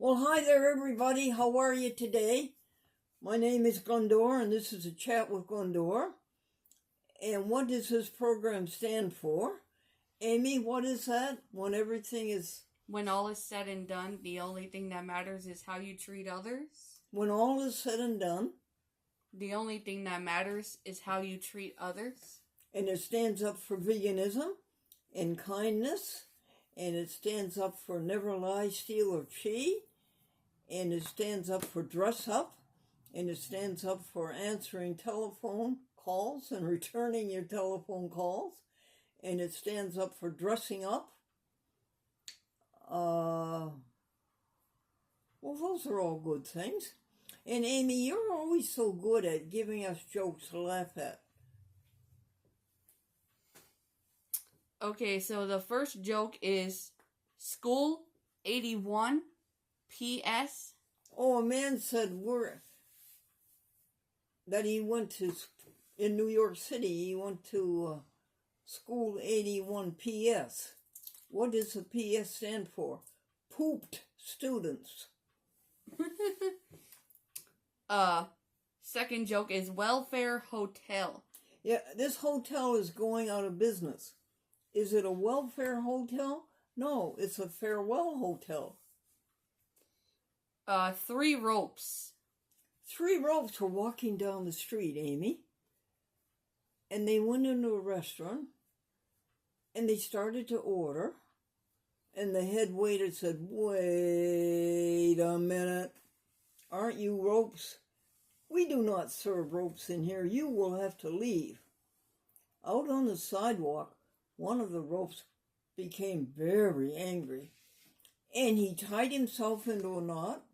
Well, hi there, everybody. How are you today? My name is Glendora, and this is a chat with Glendora. And what does this program stand for? Amy, what is that? When all is said and done, the only thing that matters is how you treat others. When all is said and done, the only thing that matters is how you treat others. And it stands up for veganism and kindness. And it stands up for never lie, steal, or cheat. And it stands up for dress up. And it stands up for answering telephone calls and returning your telephone calls. And it stands up for dressing up. Well, those are all good things. And Amy, you're always so good at giving us jokes to laugh at. Okay, so the first joke is School 81 P.S. Oh, a man said that he went to, in New York City, he went to School 81 P.S. What does the P.S. stand for? Pooped students. Second joke is Welfare Hotel. Yeah, this hotel is going out of business. Is it a welfare hotel? No, it's a farewell hotel. 3 ropes. 3 ropes were walking down the street, Amy. And they went into a restaurant. And they started to order. And the head waiter said, "Wait a minute. Aren't you ropes? We do not serve ropes in here. You will have to leave." Out on the sidewalk, one of the ropes became very angry. And he tied himself into a knot.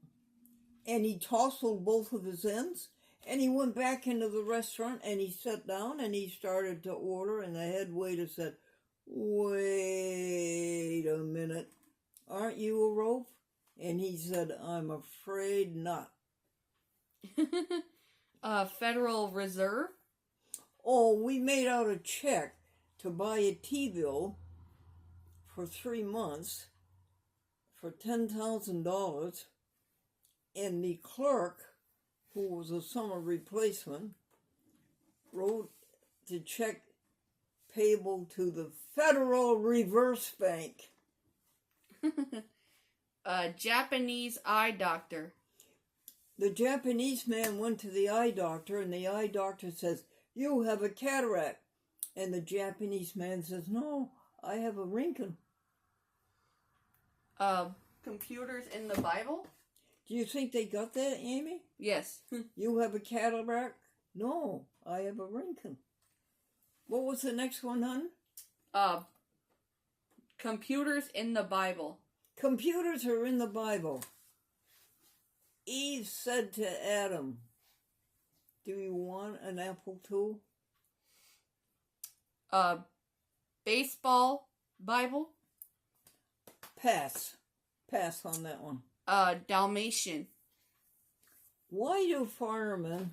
And he tousled both of his ends. And he went back into the restaurant and he sat down and he started to order. And the head waiter said, "Wait a minute. Aren't you a rope?" And he said, "I'm afraid not." Federal Reserve. Oh, we made out a check to buy a T-bill for 3 months for $10,000. And the clerk, who was a summer replacement, wrote the check payable to the Federal Reserve Bank. Japanese eye doctor. The Japanese man went to the eye doctor, and the eye doctor says, "You have a cataract." And the Japanese man says, "No, I have a wrinkle." Computers in the Bible? Do you think they got that, Amy? Yes. You have a cataract? No, I have a wrinkle. What was the next one, hon? Computers in the Bible. Computers are in the Bible. Eve said to Adam, "Do you want an apple too?" Baseball Bible. Pass. Pass on that one. Dalmatian. Why do firemen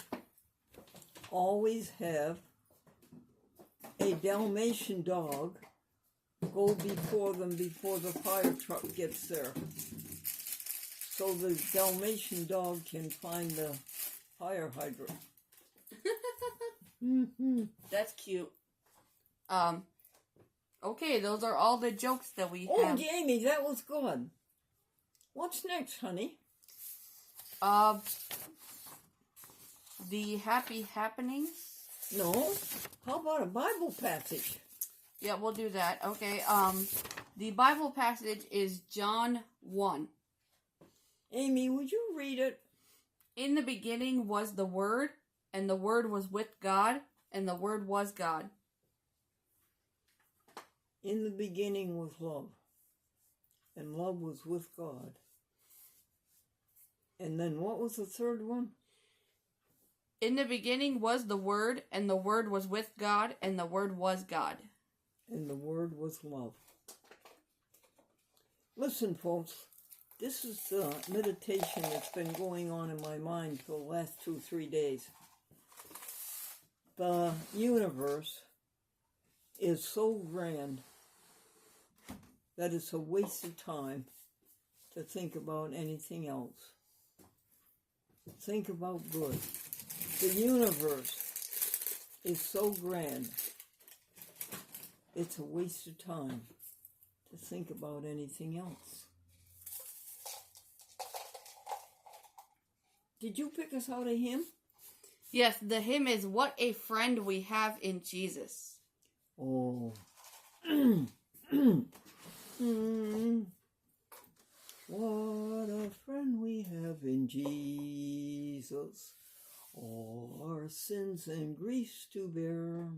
always have a Dalmatian dog go before them before the fire truck gets there? So the Dalmatian dog can find the fire hydrant. That's cute. Okay, those are all the jokes that we have. Oh, Jamie, that was good. What's next, honey? The happy happenings. No. How about a Bible passage? Yeah, we'll do that. Okay, the Bible passage is John 1. Amy, would you read it? In the beginning was the Word, and the Word was with God, and the Word was God. In the beginning was love, and love was with God. And then what was the third one? In the beginning was the Word, and the Word was with God, and the Word was God. And the Word was love. Listen, folks, this is the meditation that's been going on in my mind for the last 2-3 days. The universe is so grand that it's a waste of time to think about anything else. Think about good. The universe is so grand. It's a waste of time to think about anything else. Did you pick us out a hymn? Yes, the hymn is What a Friend We Have in Jesus. Oh. What a friend we have in Jesus, all our sins and griefs to bear.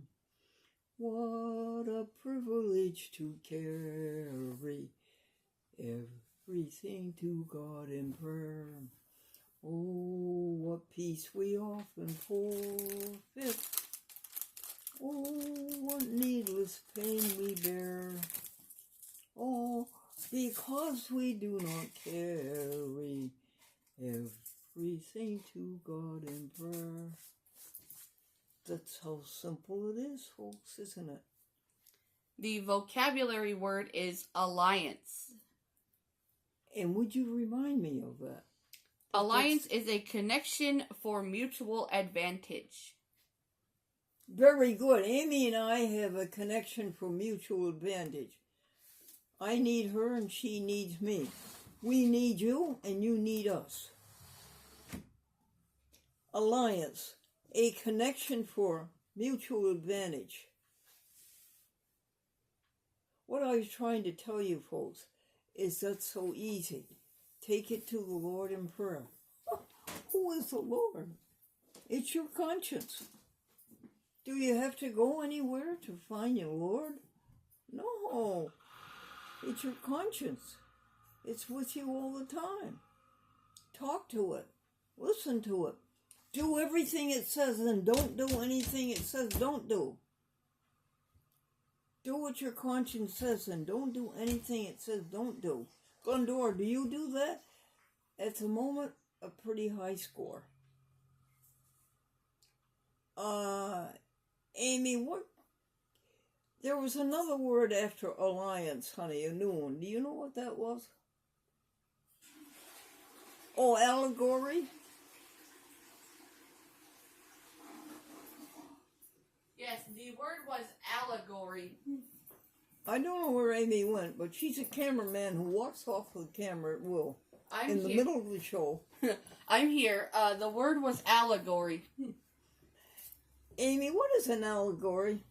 What a privilege to carry everything to God in prayer. Oh, what peace we often forfeit. Oh, what needless pain we bear. Oh, because we do not carry everything to God in prayer. That's how simple it is, folks, isn't it? The vocabulary word is alliance. And would you remind me of that? Alliance is a connection for mutual advantage. Very good. Amy and I have a connection for mutual advantage. I need her and she needs me. We need you and you need us. Alliance, a connection for mutual advantage. What I was trying to tell you folks is that's so easy. Take it to the Lord in prayer. Who is the Lord? It's your conscience. Do you have to go anywhere to find your Lord? No. It's your conscience. It's with you all the time. Talk to it. Listen to it. Do everything it says and don't do anything it says don't do. Do what your conscience says and don't do anything it says don't do. Glendora, do you do that? At the moment, a pretty high score. Amy, what? There was another word after alliance, honey, a new one. Do you know what that was? Oh, allegory? Yes, the word was allegory. I don't know where Amy went, but she's a cameraman who walks off the camera at will. I'm the here. Middle of the show. I'm here. The word was allegory. Amy, what is an allegory?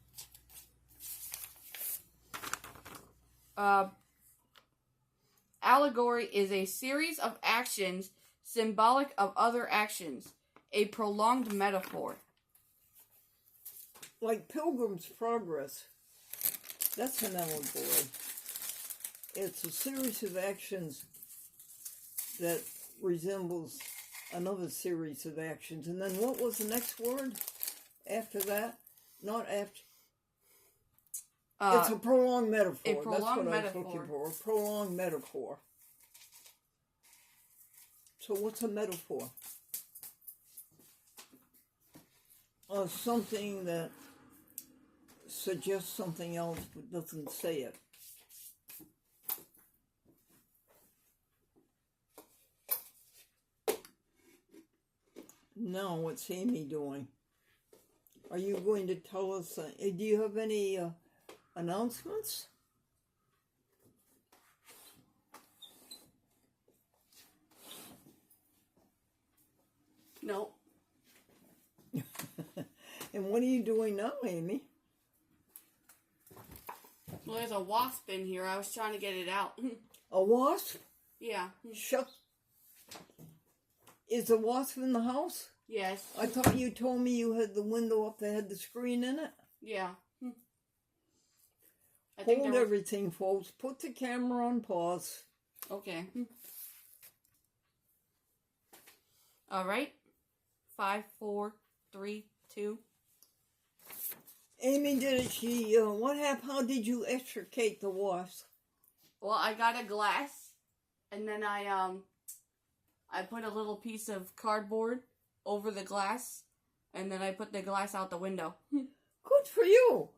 Allegory is a series of actions symbolic of other actions, a prolonged metaphor. Like Pilgrim's Progress. That's an allegory. It's a series of actions that resembles another series of actions. And then what was the next word after that? Not after. It's a prolonged metaphor. A prolonged That's what metaphor. I was looking for. A prolonged metaphor. So what's a metaphor? Something that suggests something else but doesn't say it. Now, what's Amy doing? Are you going to tell us, do you have any announcements? No. And what are you doing now, Amy? Well, there's a wasp in here. I was trying to get it out. A wasp? Yeah. Shut. Is a wasp in the house? Yes. I thought you told me you had the window up that had the screen in it. Yeah. Hold everything, folks. Put the camera on pause. Okay. All right. 5, 4, 3, 2. Amy did it. She, what happened? How did you extricate the wasp? Well, I got a glass, and then I put a little piece of cardboard over the glass, and then I put the glass out the window. Good for you.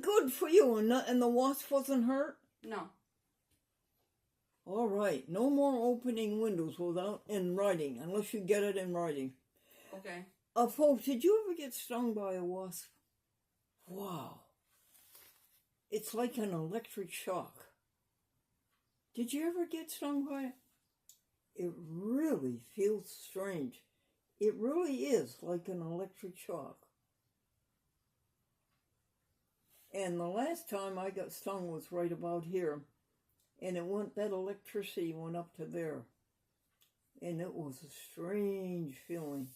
Good for you. And the wasp wasn't hurt? No. All right. No more opening windows without in writing, unless you get it in writing. Okay. Folks, did you ever get stung by a wasp? Wow. It's like an electric shock. Did you ever get stung by it? It really feels strange. It really is like an electric shock. And the last time I got stung was right about here. And that electricity went up to there. And it was a strange feeling.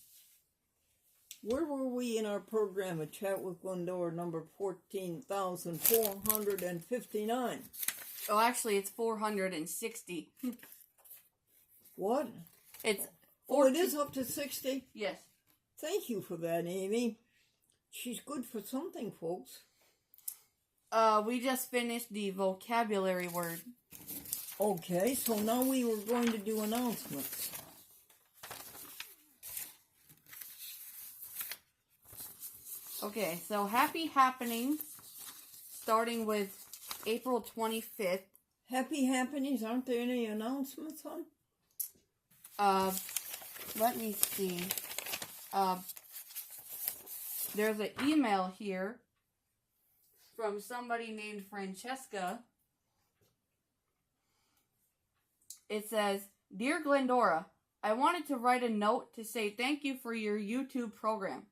Where were we in our program at Chat with Glendora, number 14,459? Oh, actually, it's 460. What? It's 14. Oh, it is up to 60? Yes. Thank you for that, Amy. She's good for something, folks. We just finished the vocabulary word. Okay, so now we were going to do announcements. Okay, so happy happenings, starting with April 25th. Happy happenings? Aren't there any announcements, hon? Let me see. There's an email here from somebody named Francesca. It says, Dear Glendora, I wanted to write a note to say thank you for your YouTube program.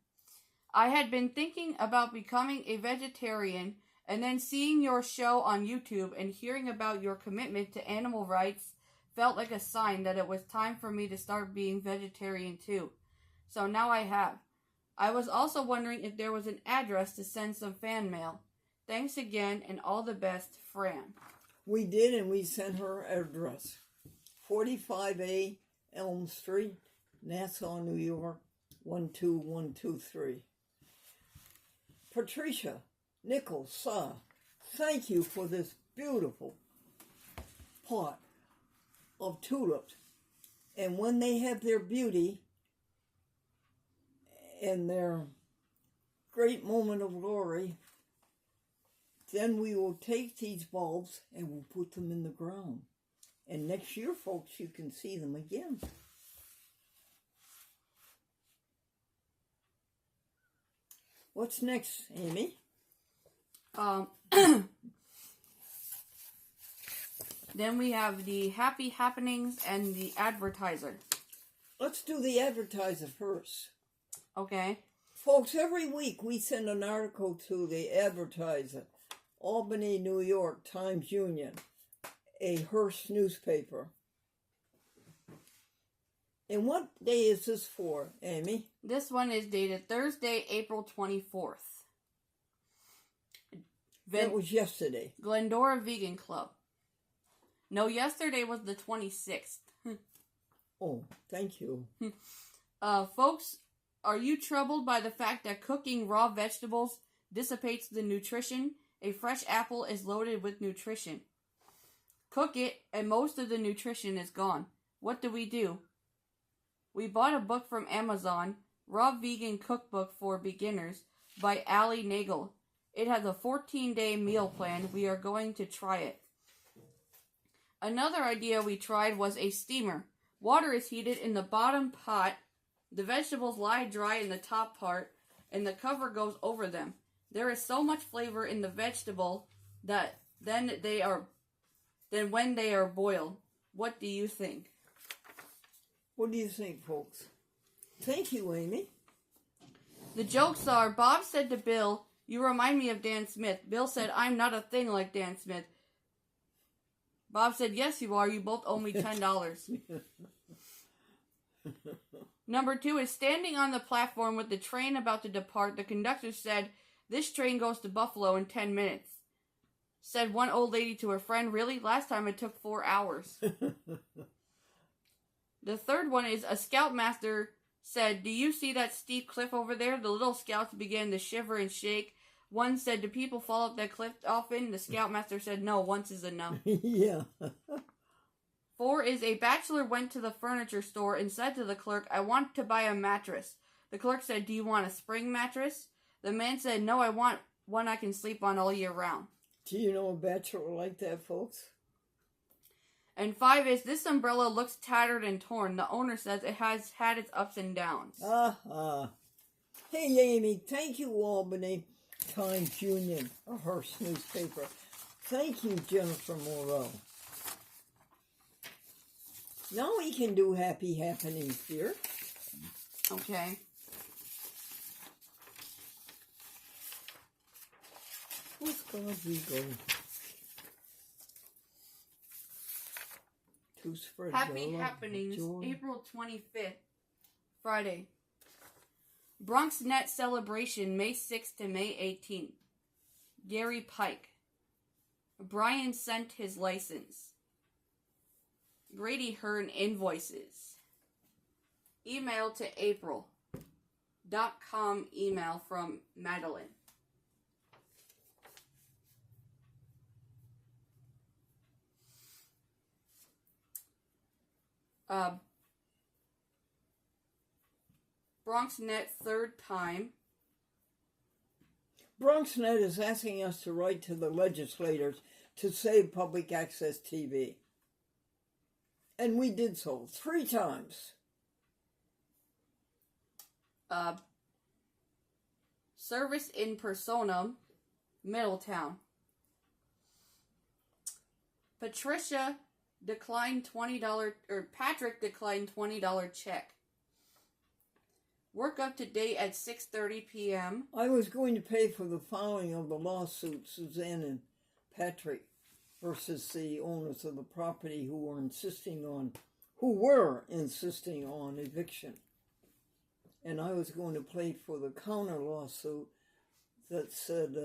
I had been thinking about becoming a vegetarian, and then seeing your show on YouTube and hearing about your commitment to animal rights felt like a sign that it was time for me to start being vegetarian too. So now I have. I was also wondering if there was an address to send some fan mail. Thanks again, and all the best, Fran. We did, and we sent her address. 45A Elm Street, Nassau, New York, 12123. Patricia Nichols, thank you for this beautiful pot of tulips. And when they have their beauty and their great moment of glory, then we will take these bulbs and we'll put them in the ground. And next year, folks, you can see them again. What's next, Amy? Then we have the happy happenings and the advertiser. Let's do the advertiser first. Okay. Folks, every week we send an article to the advertiser, Albany, New York, Times-Union, a Hearst newspaper. And what day is this for, Amy? This one is dated Thursday, April 24th. That was yesterday. Glendora Vegan Club. No, yesterday was the 26th. Oh, thank you. Folks, are you troubled by the fact that cooking raw vegetables dissipates the nutrition? A fresh apple is loaded with nutrition. Cook it, and most of the nutrition is gone. What do? We bought a book from Amazon, Raw Vegan Cookbook for Beginners, by Ali Nagel. It has a 14-day meal plan. We are going to try it. Another idea we tried was a steamer. Water is heated in the bottom pot. The vegetables lie dry in the top part, and the cover goes over them. There is so much flavor in the vegetable that when they are boiled. What do you think? What do you think, folks? Thank you, Amy. The jokes are, Bob said to Bill, you remind me of Dan Smith. Bill said, I'm not a thing like Dan Smith. Bob said, yes, you are. You both owe me $10. Number 2 is standing on the platform with the train about to depart. The conductor said, this train goes to Buffalo in 10 minutes. Said one old lady to her friend, really? Last time it took 4 hours. The third one is a scoutmaster said, do you see that steep cliff over there? The little scouts began to shiver and shake. One said, do people fall up that cliff often? The scoutmaster said, no, once is enough. Yeah. 4 is a bachelor went to the furniture store and said to the clerk, I want to buy a mattress. The clerk said, do you want a spring mattress? The man said, no, I want one I can sleep on all year round. Do you know a bachelor like that, folks? And 5 is, this umbrella looks tattered and torn. The owner says it has had its ups and downs. Hey, Amy, thank you, Albany Times Union, a Hearst newspaper. Thank you, Jennifer Moreau. Now we can do happy happenings, dear. Okay. With God we go. To spread Happy joy, happenings, joy. April 25th, Friday. Bronx Net celebration, May 6th to May 18th. Gary Pike. Brian sent his license. Grady Hearn invoices. Email to April.com email from Madeline. BronxNet third time. BronxNet is asking us to write to the legislators to save public access TV. And we did so 3 times. Service in Personam, Middletown. Patricia declined $20, or Patrick declined $20 check. Work up to date at 6:30 p.m. I was going to pay for the filing of the lawsuit, Suzanne and Patrick versus the owners of the property who were insisting on eviction. And I was going to pay for the counter lawsuit that said,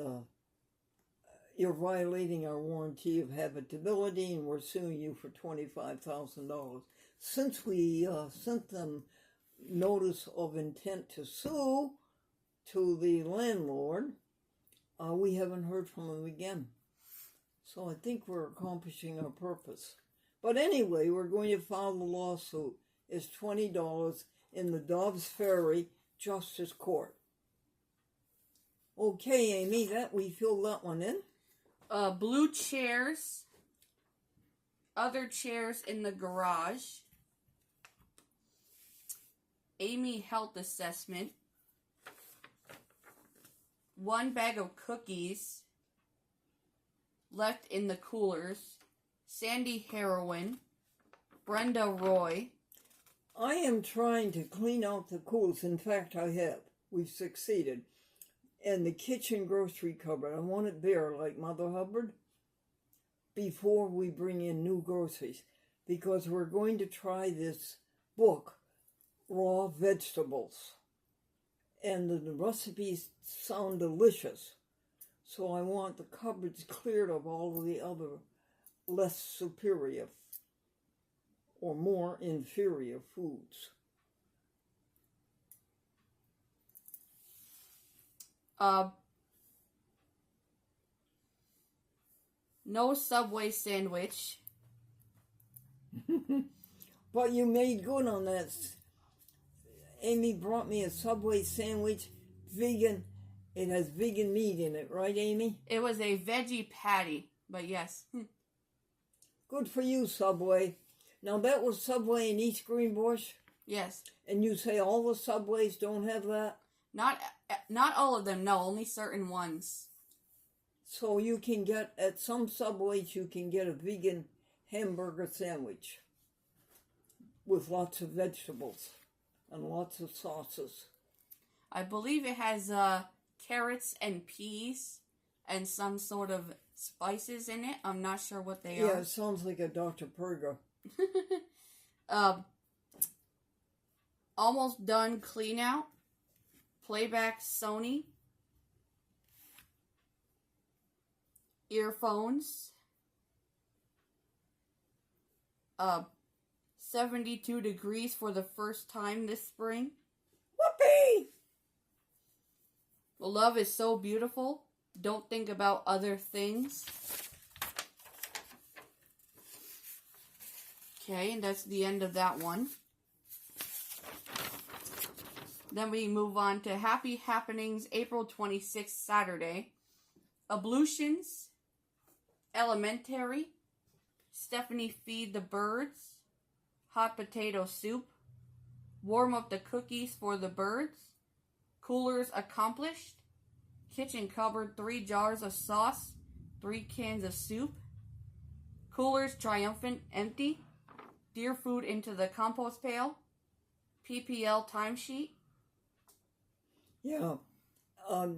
you're violating our warranty of habitability and we're suing you for $25,000. Since we sent them notice of intent to sue to the landlord, we haven't heard from them again. So I think we're accomplishing our purpose. But anyway, we're going to file the lawsuit. It's $20 in the Dobbs Ferry Justice Court. Okay, Amy, that we filled that one in. Blue chairs. Other chairs in the garage. Amy health assessment. 1 bag of cookies left in the coolers. Sandy heroin. Brenda Roy. I am trying to clean out the coolers. In fact, I have. We've succeeded. And the kitchen grocery cupboard, I want it bare like Mother Hubbard before we bring in new groceries. Because we're going to try this book, Raw Vegetables. And the recipes sound delicious. So I want the cupboards cleared of all of the other less superior or more inferior foods. No Subway sandwich. But you made good on that. Amy brought me a Subway sandwich, vegan. It has vegan meat in it, right, Amy? It was a veggie patty, but yes. Good for you, Subway. Now, that was Subway in East Greenbush? Yes. And you say all the Subways don't have that? Not all of them, no, only certain ones. So you can get, at some Subways, you can get a vegan hamburger sandwich with lots of vegetables and lots of sauces. I believe it has carrots and peas and some sort of spices in it. I'm not sure what they are. Yeah, it sounds like a Dr. Perga. Almost done clean out. Playback Sony. Earphones. 72 degrees for the first time this spring. Whoopee! Love is so beautiful. Don't think about other things. Okay, and that's the end of that one. Then we move on to Happy Happenings, April 26th, Saturday. Ablutions, Elementary, Stephanie feed the birds. Hot potato soup. Warm up the cookies for the birds. Coolers accomplished. Kitchen cupboard 3 jars of sauce. 3 cans of soup. Coolers triumphant empty. Deer food into the compost pail. PPL timesheet. Yeah,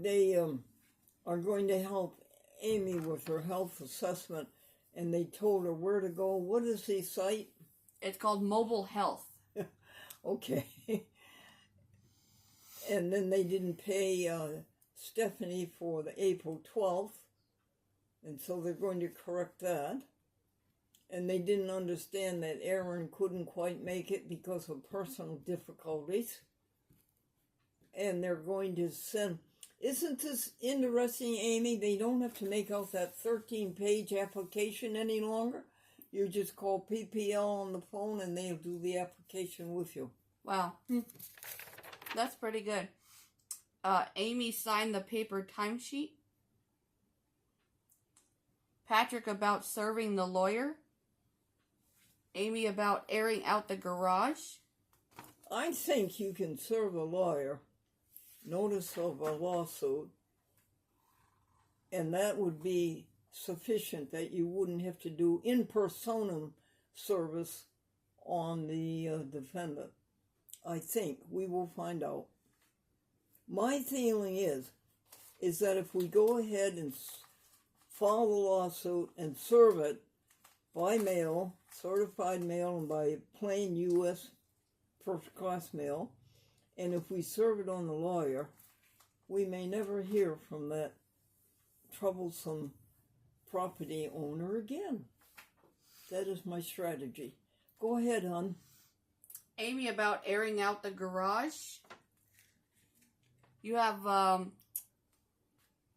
they are going to help Amy with her health assessment, and they told her where to go. What is the site? It's called Mobile Health. Okay. And then they didn't pay Stephanie for the April 12th, and so they're going to correct that. And they didn't understand that Aaron couldn't quite make it because of personal difficulties. And they're going to send... Isn't this interesting, Amy? They don't have to make out that 13-page application any longer. You just call PPL on the phone and they'll do the application with you. Wow. That's pretty good. Amy signed the paper timesheet. Patrick about serving the lawyer. Amy about airing out the garage. I think you can serve a lawyer notice of a lawsuit, and that would be sufficient, that you wouldn't have to do in personam service on the defendant. I think. We will find out. My feeling is that if we go ahead and file the lawsuit and serve it by mail, certified mail, and by plain U.S. first-class mail, and if we serve it on the lawyer, we may never hear from that troublesome property owner again. That is my strategy. Go ahead, hon. Amy about airing out the garage. You have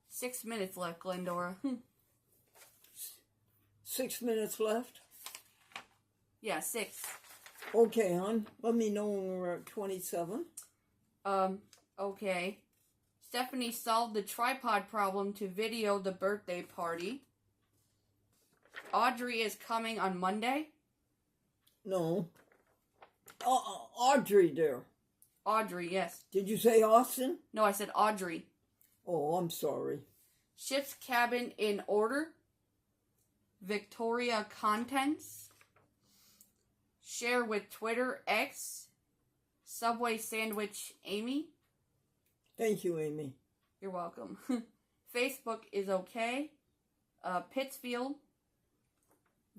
6 minutes left, Glendora. 6 minutes left? Yeah, 6. Okay, hon. Let me know when we're at 27. Okay. Stephanie solved the tripod problem to video the birthday party. Audrey is coming on Monday. No. Audrey, dear. Audrey, yes. Did you say Austin? No, I said Audrey. Oh, I'm sorry. Ship's cabin in order. Victoria contents. Share with Twitter X. Subway sandwich Amy. Thank you, Amy. You're welcome. Facebook is okay. Pittsfield.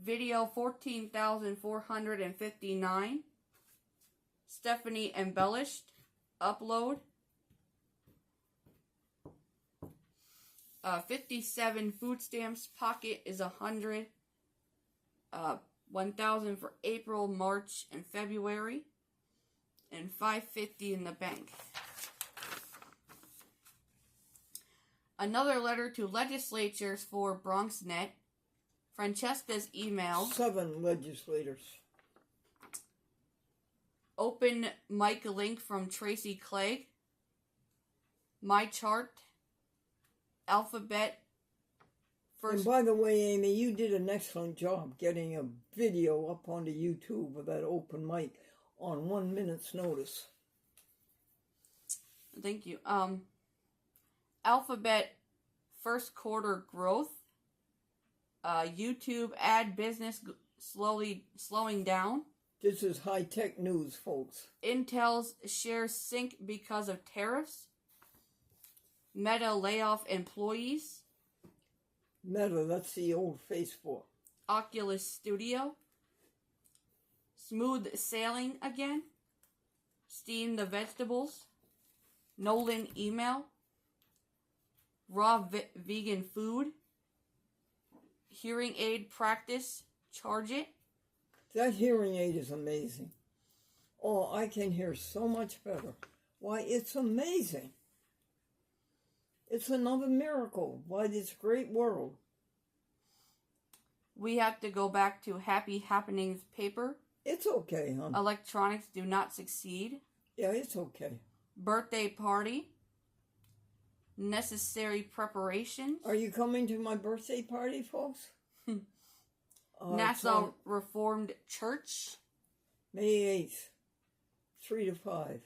Video 14,459. Stephanie embellished. Upload. 57 food stamps. Pocket is 100. 1,000 for April, March, and February. And 550 in the bank. Another letter to legislatures for BronxNet. Francesca's email. 7 legislators. Open mic link from Tracy Clegg. My chart. Alphabet. And by the way, Amy, you did an excellent job getting a video up onto YouTube of that open mic on 1 minute's notice. Thank you. Alphabet first quarter growth. YouTube ad business slowing down. This is high-tech news, folks. Intel's shares sink because of tariffs. Meta layoff employees. Meta, that's the old Facebook. Oculus Studio. Smooth sailing again. Steam the vegetables. Nolan email. Raw vegan food. Hearing aid practice. Charge it. That hearing aid is amazing. Oh, I can hear so much better. Why, it's amazing. It's another miracle by this great world. We have to go back to Happy Happenings paper. It's okay, hon. Electronics do not succeed. Yeah, it's okay. Birthday party. Necessary preparations. Are you coming to my birthday party, folks? Nassau Reformed Church. May 8th, 3 to 5.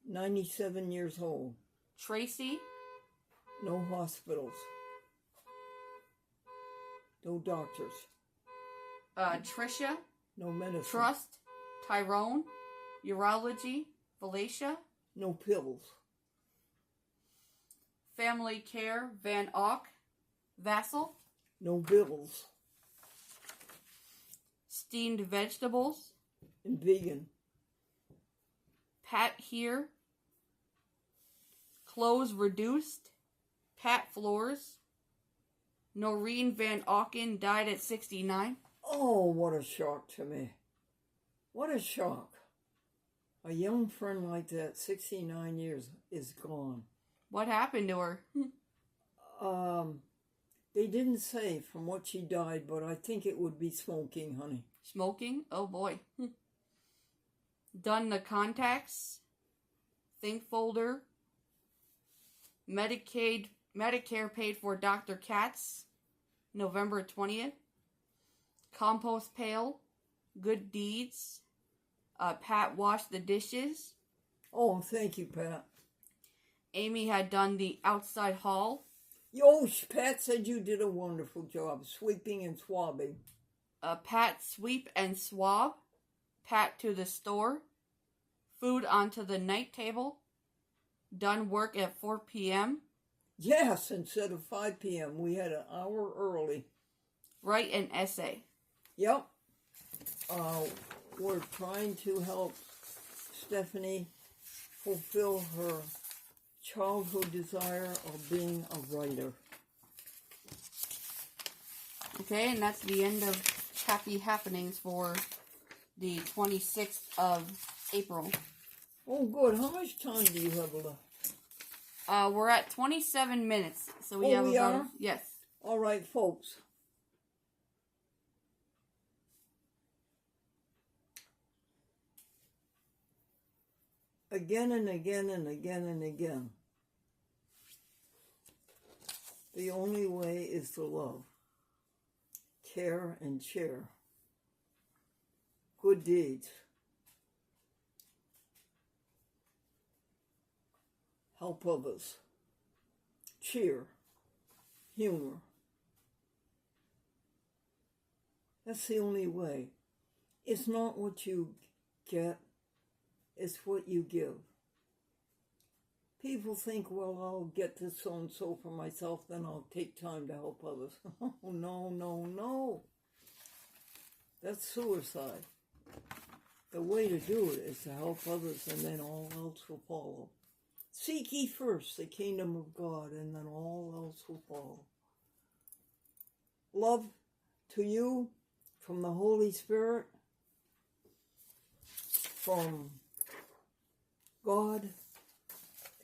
97 years old. Tracy. No hospitals. No doctors. Tricia. No medicine. Trust. Tyrone. Urology. Felicia. No pills. Family Care. Van Ock. Vassal. No bills. Steamed Vegetables. And vegan. Pat Here. Clothes Reduced. Pat Floors. Noreen Van Auken died at 69. Oh, what a shock to me. What a shock. A young friend like that, 69 years, is gone. What happened to her? They didn't say from what she died, but I think it would be smoking, honey. Smoking? Oh boy. Done the contacts. Think folder. Medicare paid for Dr. Katz. November 20th. Compost pail. Good deeds. Pat washed the dishes. Oh, thank you, Pat. Amy had done the outside hall. Yo, Pat said you did a wonderful job sweeping and swabbing. Pat sweep and swab. Pat to the store. Food onto the night table. Done work at 4 p.m. Yes, instead of 5 p.m. We had an hour early. Write an essay. Yep. We're trying to help Stephanie fulfill her childhood desire of being a writer. Okay, and that's the end of Happy Happenings for the 26th of April. Oh, good. How much time do you have left? We're at 27 minutes, so we Oh, have we about... are? Yes. All right, folks. Again and again and again and again. The only way is to love, care, and share. Good deeds. Help others. Cheer. Humor. That's the only way. It's not what you get, it's what you give. People think, well, I'll get this so-and-so for myself, then I'll take time to help others. Oh, no, no, no. That's suicide. The way to do it is to help others, and then all else will follow. Seek ye first the kingdom of God, and then all else will follow. Love to you from the Holy Spirit, from God,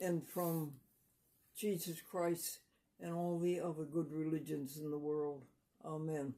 and from Jesus Christ and all the other good religions in the world. Amen.